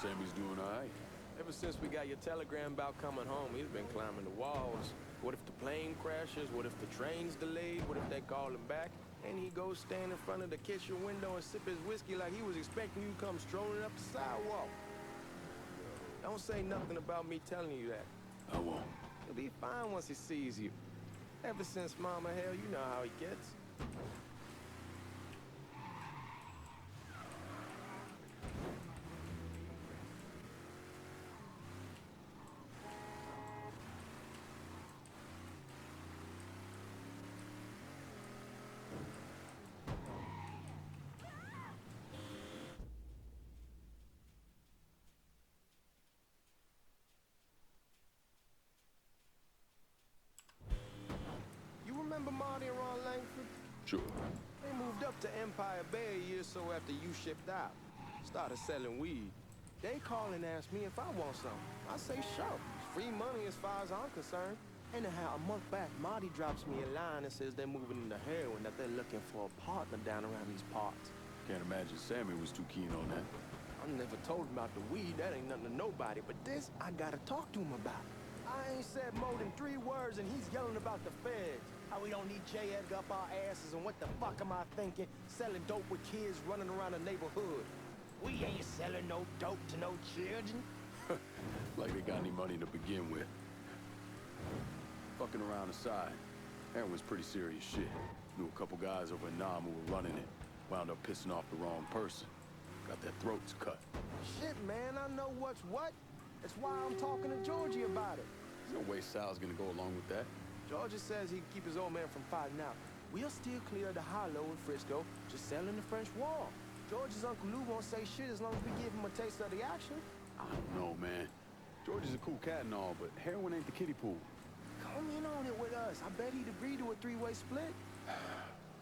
Sammy's doing all right. Ever since we got your telegram about coming home, he's been climbing the walls. What if the plane crashes? What if the train's delayed? What if they call him back? And he goes stand in front of the kitchen window and sip his whiskey like he was expecting you to come strolling up the sidewalk. Don't say nothing about me telling you that. I won't. He'll be fine once he sees you. Ever since Mama Hell, you know how he gets. Remember Marty and Ron Langford? Sure. They moved up to Empire Bay a year or so after you shipped out. Started selling weed. They call and ask me if I want some. I say sure. Free money as far as I'm concerned. Anyhow, a month back, Marty drops me a line and says they're moving into heroin, that they're looking for a partner down around these parts. Can't imagine Sammy was too keen on that. I never told him about the weed. That ain't nothing to nobody. But this, I gotta talk to him about. I ain't said more than 3 words, and he's yelling about the feds. How we don't need J. Edgar up our asses, and what the fuck am I thinking? Selling dope with kids running around the neighborhood. We ain't selling no dope to no children. Like they got any money to begin with. Fucking around aside, heroin's pretty serious shit. Knew a couple guys over in Nam who were running it. Wound up pissing off the wrong person. Got their throats cut. Shit, man, I know what's what. That's why I'm talking to Georgie about it. There's no way Sal's gonna go along with that. Georgia says he can keep his old man from fighting out. We'll still clear the hollow in Frisco, just selling the French Wall. George's Uncle Lou won't say shit as long as we give him a taste of the action. I don't know, man. George is a cool cat and all, but heroin ain't the kiddie pool. Come in on it with us. I bet he'd agree to a 3-way split.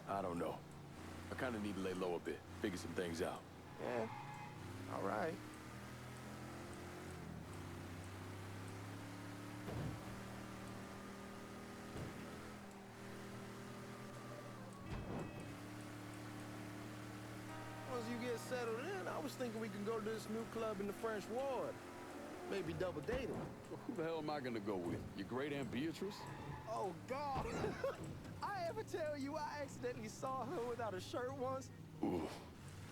I don't know. I kinda need to lay low a bit, figure some things out. Yeah, all right. Once you get settled in, I was thinking we could go to this new club in the French Ward. Maybe double date him. Well, who the hell am I gonna go with? Your great Aunt Beatrice? Oh, God. I ever tell you I accidentally saw her without a shirt once? Ooh.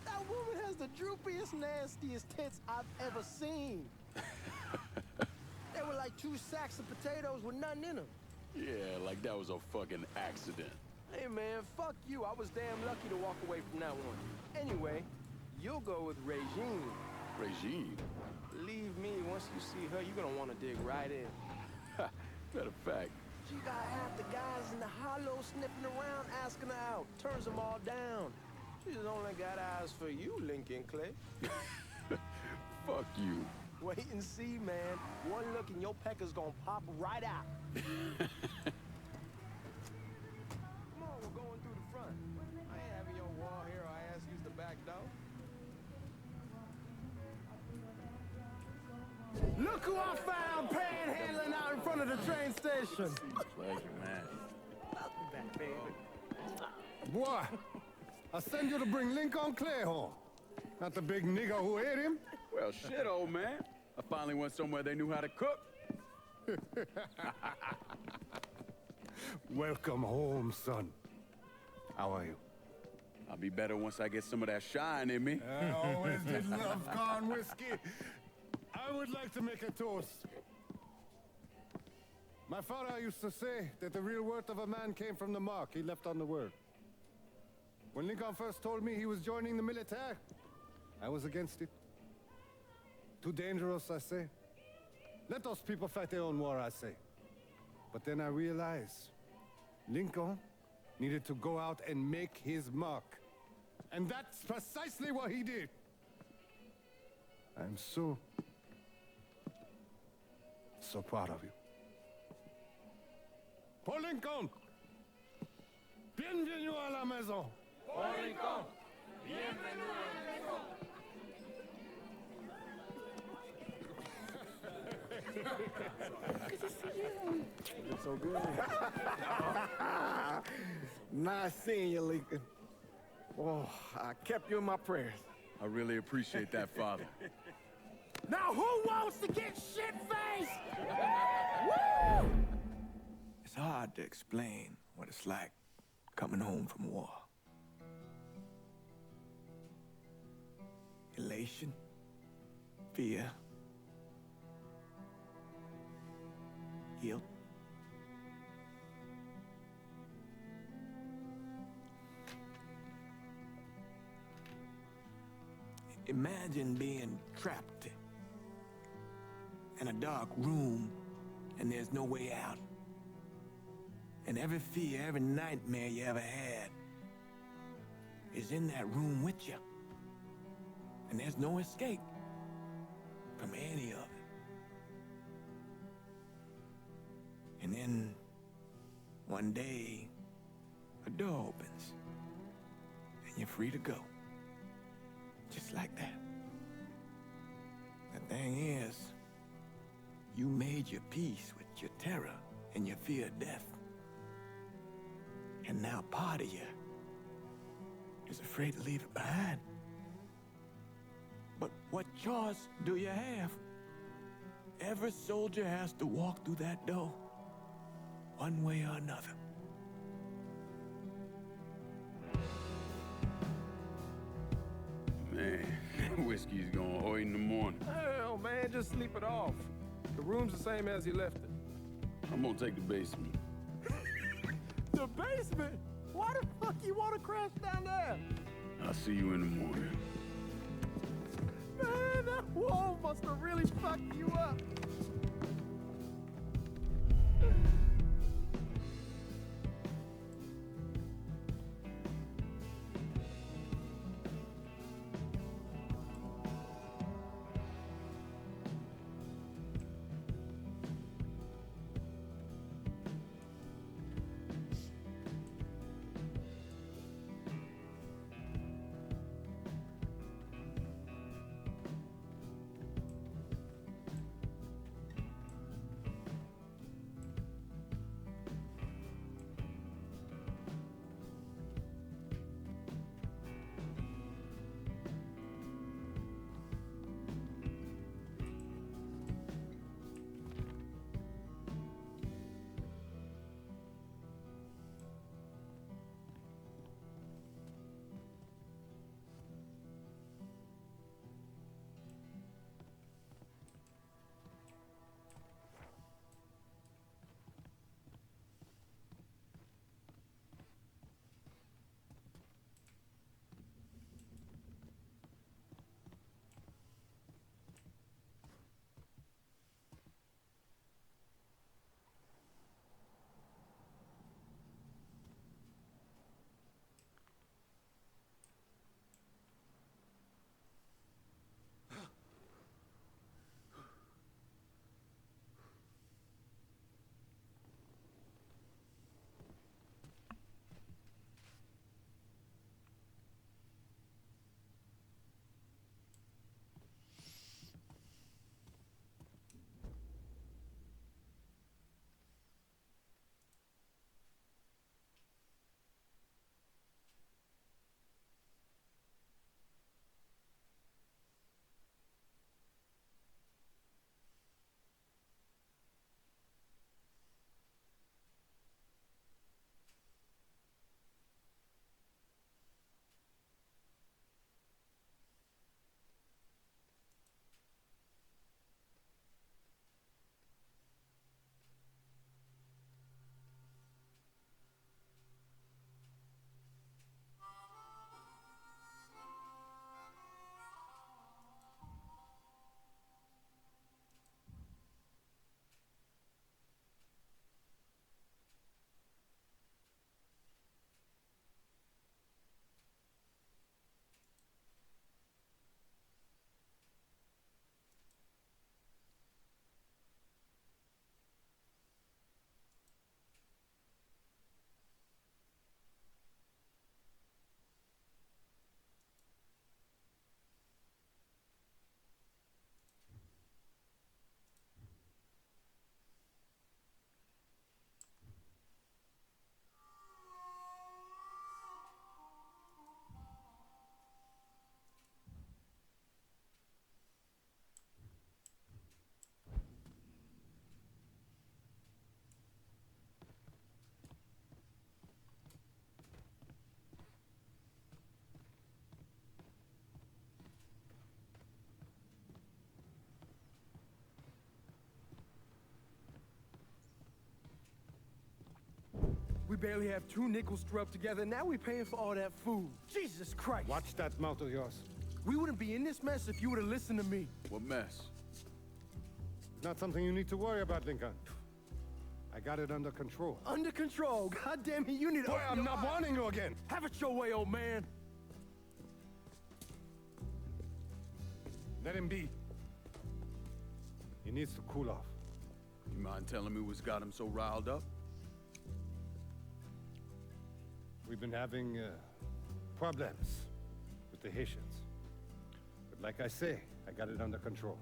That woman has the droopiest, nastiest tits I've ever seen. They were like 2 sacks of potatoes with nothing in them. Yeah, like that was a fucking accident. Hey, man, fuck you. I was damn lucky to walk away from that one. Anyway, you'll go with Regine. Regine? Believe me, once you see her, you're gonna want to dig right in. Matter of fact. She got half the guys in the hollow sniffing around, asking her out. Turns them all down. She's only got eyes for you, Lincoln Clay. Fuck you. Wait and see, man. One look and your pecker's gonna pop right out. Come on, we're going through the front. I ain't having your wall here, I ask use the back door. Look who I found panhandling out in front of the train station. Pleasure, man. Welcome back, baby. Boy, I send you to bring Lincoln Clay home. Not the big nigger who ate him. Well, shit, old man. I finally went somewhere they knew how to cook. Welcome home, son. How are you? I'll be better once I get some of that shine in me. I always did love corn whiskey. I would like to make a toast. My father used to say that the real worth of a man came from the mark he left on the world. When Lincoln first told me he was joining the military, I was against it. Too dangerous, I say. Let those people fight their own war, I say. But then I realized Lincoln needed to go out and make his mark. And that's precisely what he did. I'm so proud of you. Paul Lincoln! Bienvenue à la maison! Paul Lincoln! Bienvenue à la maison! Good to see you. It's so good. Nice seeing you, Lincoln. Oh, I kept you in my prayers. I really appreciate that, Father. Now who wants to get shit-faced? Woo! It's hard to explain what it's like coming home from war. Elation, fear, guilt. Imagine being trapped in a dark room and there's no way out. And every fear, every nightmare you ever had is in that room with you. And there's no escape from any of it. And then one day, a door opens and you're free to go. Just like that. The thing is, you made your peace with your terror and your fear of death. And now part of you is afraid to leave it behind. But what choice do you have? Every soldier has to walk through that door, one way or another. Man, whiskey's gonna hoy in the morning. Hell, man, just sleep it off. The room's the same as you left it. I'm gonna take the basement. The basement? Why the fuck you want to crash down there? I'll see you in the morning. Man, that wall must have really fucked you up. barely have 2 nickels to rub together, and now we're paying for all that food. Jesus Christ! Watch that mouth of yours. We wouldn't be in this mess if you would have listened to me. What mess? Not something you need to worry about, Lincoln. I got it under control. Under control. God damn it, you need to... Boy, open I'm your not eyes. warning you again. Have it your way, old man. Let him be. He needs to cool off. You mind telling me what's got him so riled up? We've been having problems with the Haitians. But like I say, I got it under control.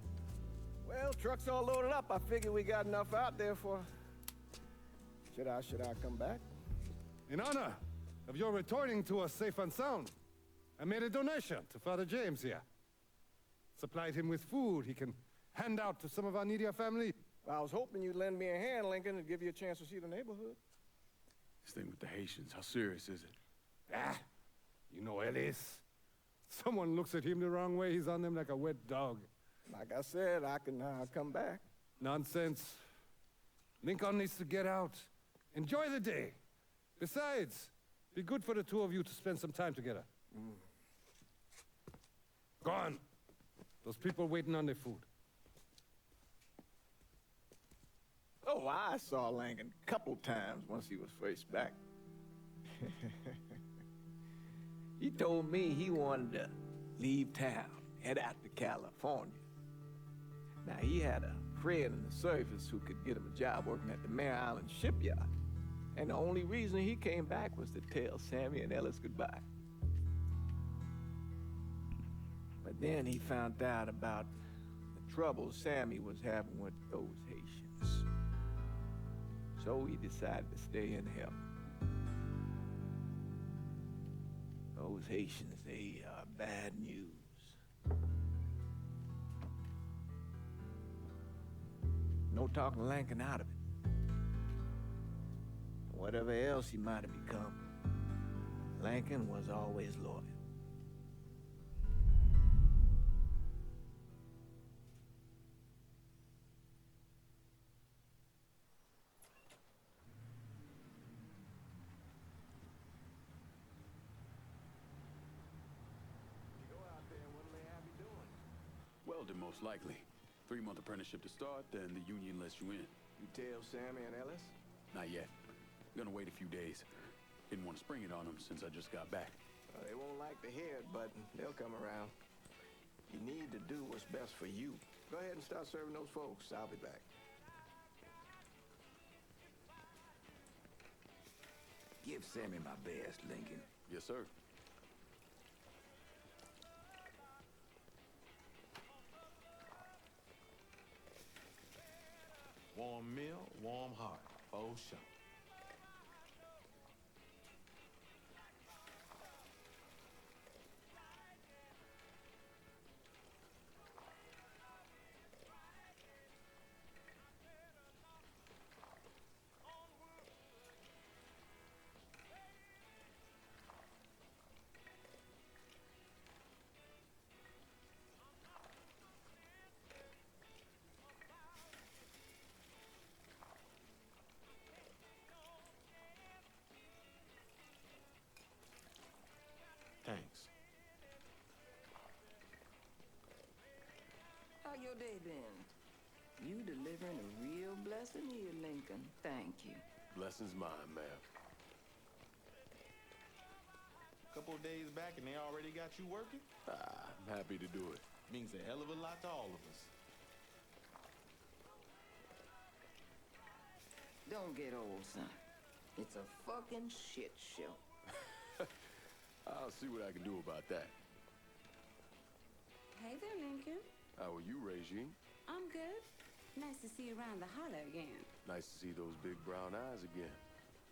Well, truck's all loaded up. I figure we got enough out there for... Should I come back? In honor of your returning to us safe and sound, I made a donation to Father James here. Supplied him with food he can hand out to some of our needier family. I was hoping you'd lend me a hand, Lincoln, and give you a chance to see the neighborhood. This thing with the Haitians, how serious is it? Ah, you know Ellis. Someone looks at him the wrong way, he's on them like a wet dog. Like I said, I can come back. Nonsense. Lincoln needs to get out. Enjoy the day. Besides, be good for the two of you to spend some time together. Go on. Those people waiting on their food. Oh, I saw Lincoln a couple times once he was first back. He told me he wanted to leave town, head out to California. Now, he had a friend in the service who could get him a job working at the Mare Island shipyard. And the only reason he came back was to tell Sammy and Ellis goodbye. But then he found out about the trouble Sammy was having with those Haitians. So he decided to stay and help. Those Haitians, they are bad news. No talking Lincoln out of it. Whatever else he might have become, Lincoln was always loyal. Welding, most likely. 3-month apprenticeship to start, then the union lets you in. You tell Sammy and Ellis? Not yet. Gonna wait a few days. Didn't want to spring it on them since I just got back. They won't like to hear it, but they'll come around. You need to do what's best for you. Go ahead and start serving those folks. I'll be back. Give Sammy my best, Lincoln. Yes, sir. Warm meal, warm heart. Oh, sure. Thanks. How your day been? You delivering a real blessing here, Lincoln. Thank you. Blessings mine, ma'am. Couple of days back and they already got you working? I'm happy to do it. Means a hell of a lot to all of us. Don't get old, son. It's a fucking shit show. I'll see what I can do about that. Hey there, Lincoln. How are you, Regine? I'm good. Nice to see you around the holler again. Nice to see those big brown eyes again.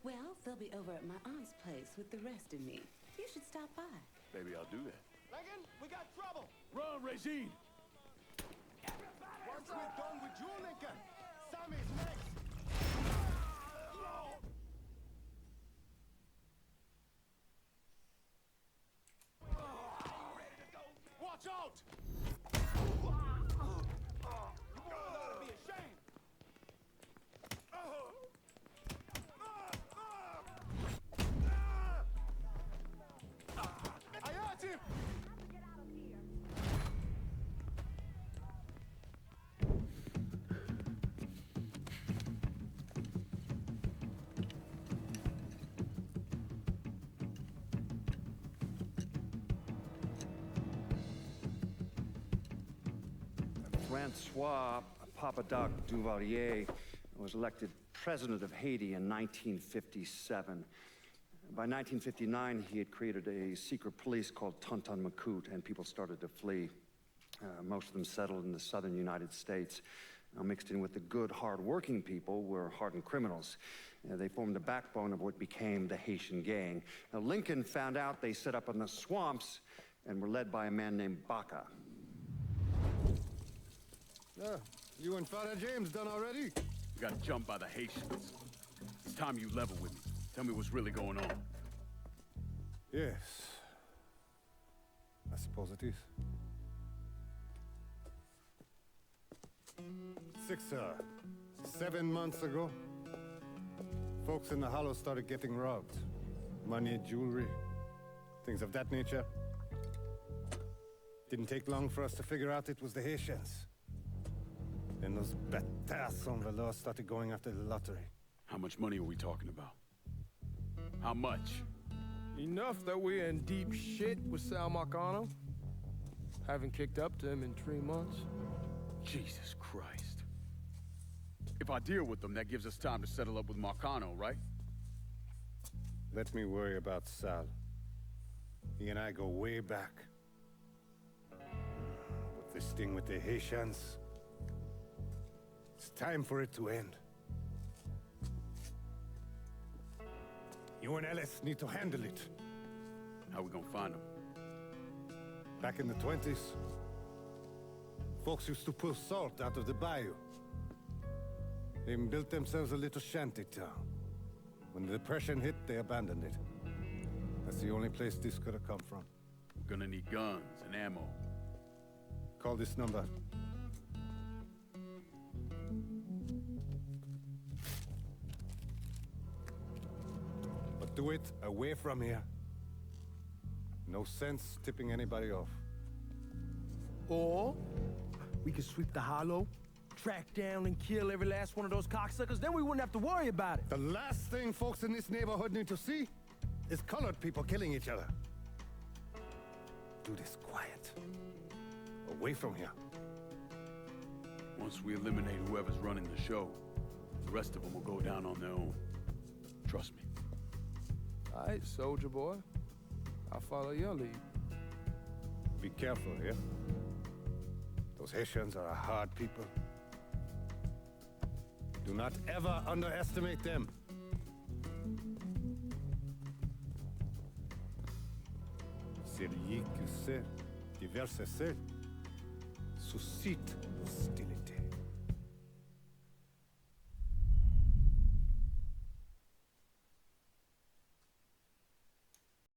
Well, they'll be over at my aunt's place with the rest of me. You should stop by. Maybe I'll do that. Lincoln, we got trouble! Run, Regine! Once we're done with you, Lincoln, Sammy's next! Watch out! You boys ought to be ashamed! Francois Papadoc Duvalier was elected president of Haiti in 1957. By 1959, he had created a secret police called Tonton Macoute, and people started to flee. Most of them settled in the southern United States. Mixed in with the good, hard-working people were hardened criminals. They formed the backbone of what became the Haitian gang. Now, Lincoln found out they set up in the swamps and were led by a man named Baca. You and Father James done already? We got jumped by the Haitians. It's time you level with me. Tell me what's really going on. Yes. I suppose it is. 7 months ago, folks in the Hollow started getting robbed. Money, jewelry, things of that nature. Didn't take long for us to figure out it was the Haitians. Then those bâtards on the law started going after the lottery. How much money are we talking about? How much? Enough that we're in deep shit with Sal Marcano. Haven't kicked up to him in 3 months. Jesus Christ. If I deal with them, that gives us time to settle up with Marcano, right? Let me worry about Sal. He and I go way back. But this thing with the Haitians, it's time for it to end. You and Ellis need to handle it. How we gonna find them? Back in the 20s, folks used to pull salt out of the bayou. They even built themselves a little shanty town. When the Depression hit, they abandoned it. That's the only place this could have come from. We're gonna need guns and ammo. Call this number. But do it away from here. No sense tipping anybody off. Or we could sweep the Hollow, track down and kill every last one of those cocksuckers, then we wouldn't have to worry about it. The last thing folks in this neighborhood need to see is colored people killing each other. Do this quiet. Away from here. Once we eliminate whoever's running the show, the rest of them will go down on their own. Trust me. All right, soldier boy. I'll follow your lead. Be careful, yeah? Those Haitians are a hard people. Do not ever underestimate them. Celui qui sait diverser suscite